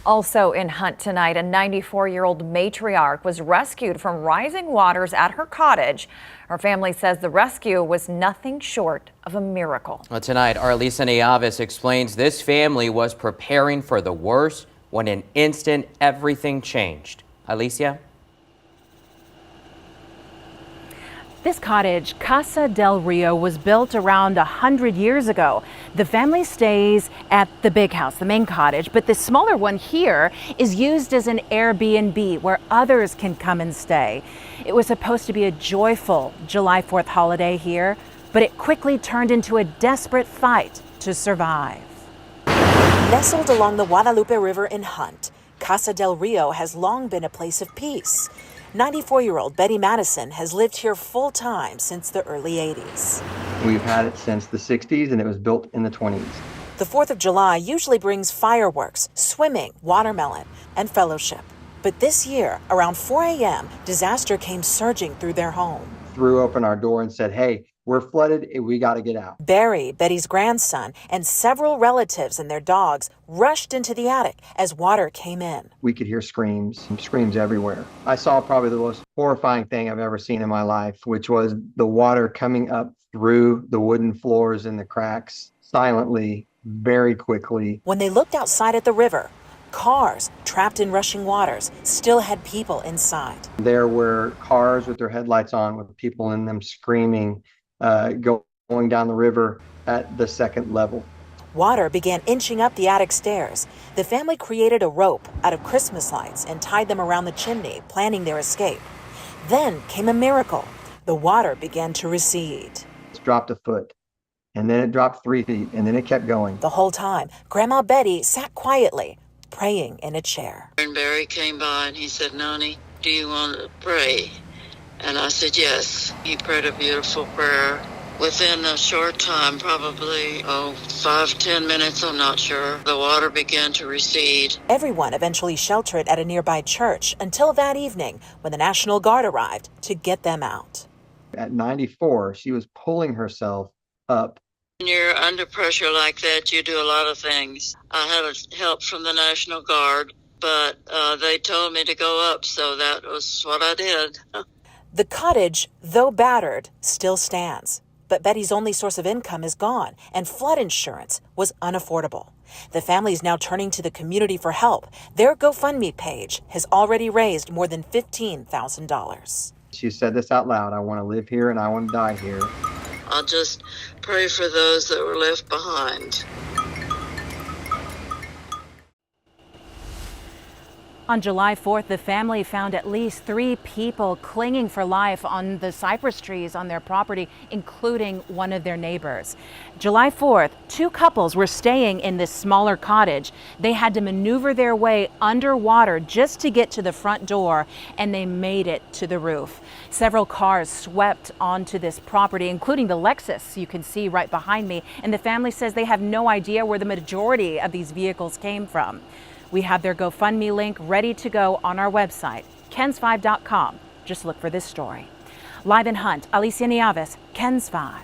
Also in Hunt tonight, a 94-year-old matriarch was rescued from rising waters at her cottage. Her family says the rescue was nothing short of a miracle. Well, tonight, our Lisa Nieves explains this family was preparing for the worst when in an instant everything changed. Alicia? This cottage, Casa del Rio, was built around 100 years ago. The family stays at the big house, the main cottage, but the smaller one here is used as an Airbnb where others can come and stay. It was supposed to be a joyful July 4th holiday here, but it quickly turned into a desperate fight to survive. Nestled along the Guadalupe River in Hunt, Casa del Rio has long been a place of peace. 94-year-old Betty Madison has lived here full-time since the early 80s. We've had it since the 60s, and it was built in the 20s. The 4th of July usually brings fireworks, swimming, watermelon, and fellowship. But this year, around 4 a.m., disaster came surging through their home. Threw open our door and said, "Hey, we're flooded, we got to get out." Barry, Betty's grandson, and several relatives and their dogs rushed into the attic as water came in. We could hear screams everywhere. I saw probably the most horrifying thing I've ever seen in my life, which was the water coming up through the wooden floors and the cracks silently, very quickly. When they looked outside at the river, cars trapped in rushing waters still had people inside. There were cars with their headlights on with people in them screaming, going down the river at the second level. Water began inching up the attic stairs. The family created a rope out of Christmas lights and tied them around the chimney, planning their escape. Then came a miracle. The water began to recede. It dropped a foot, and then it dropped 3 feet, and then it kept going. The whole time, Grandma Betty sat quietly, praying in a chair. And Barry came by and he said, "Noni, do you want to pray?" And I said, yes. He prayed a beautiful prayer. Within a short time, probably 5-10 minutes, I'm not sure, the water began to recede. Everyone eventually sheltered at a nearby church until that evening when the National Guard arrived to get them out. At 94, she was pulling herself up. When you're under pressure like that, you do a lot of things. I had help from the National Guard, but they told me to go up, so that was what I did. The cottage, though battered, still stands. But Betty's only source of income is gone, and flood insurance was unaffordable. The family is now turning to the community for help. Their GoFundMe page has already raised more than $15,000. She said this out loud: "I want to live here and I want to die here." I'll just pray for those that were left behind. On July 4th, the family found at least 3 people clinging for life on the cypress trees on their property, including one of their neighbors. July 4th, 2 couples were staying in this smaller cottage. They had to maneuver their way underwater just to get to the front door, and they made it to the roof. Several cars swept onto this property, including the Lexus you can see right behind me, and the family says they have no idea where the majority of these vehicles came from. We have their GoFundMe link ready to go on our website, KENS5.com. Just look for this story. Live in Hunt, Alicia Nieves, KENS 5.